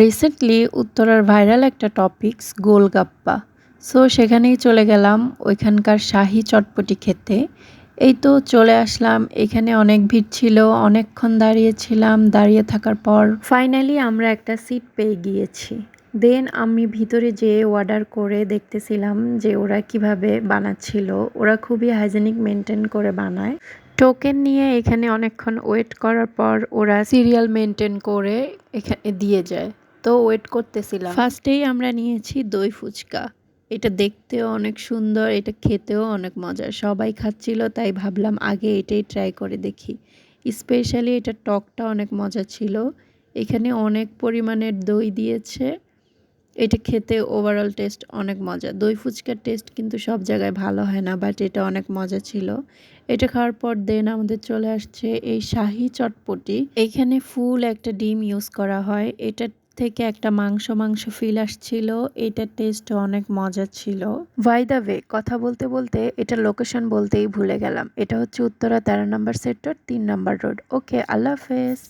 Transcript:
Recently উত্তরার viral একটা topics golgappa. So সেখানেই চলে গেলাম ওইখানকার শাহি চটপটি খেতে। এই তো চলে আসলাম। এখানে অনেক ভিড় ছিল, অনেকক্ষণ দাঁড়িয়েছিলাম। দাঁড়িয়ে থাকার পর ফাইনালি আমরা একটা সিট পেয়ে গিয়েছি। দেন আমি ভিতরে যেয়ে অর্ডার করে দেখতেছিলাম যে ওরা কিভাবে বানাচ্ছিল। ওরা খুবই হাইজেনিক মেনটেন করে বানায়। টোকেন নিয়ে এখানে অনেকক্ষণ ওয়েট করার পর ওরা সিরিয়াল মেনটেন করে এখানে দিয়ে যায়। তো ওয়েট করতেছিলাম। ফার্স্টেই আমরা নিয়েছি দই ফুচকা। এটা দেখতেও অনেক সুন্দর, এটা খেতেও অনেক মজার। সবাই খাচ্ছিল তাই ভাবলাম আগে এটাই ট্রাই করে দেখি। স্পেশালি এটার টকটা অনেক মজা ছিল। এখানে অনেক পরিমাণের দই দিয়েছে। এটা খেতে ওভারঅল টেস্ট অনেক মজা। দই ফুচকার টেস্ট কিন্তু সব জায়গায় ভালো হয় না, বাট এটা অনেক মজা ছিল। এটা খাওয়ার পর দেন আমাদের চলে আসছে এই শাহি চটপটি। এইখানে ফুল একটা ডিম ইউজ করা হয়। এটার থেকে একটা মাংস মাংস ফিল আসছিল। এটার টেস্ট অনেক মজা ছিল। বাই দ্য ওয়ে, কথা বলতে বলতে এটা লোকেশন বলতেই ভুলে গেলাম। এটা হচ্ছে উত্তরা 13 নম্বর সেক্টর 3 নম্বর রোড। ওকে, আল্লাহ হাফেজ।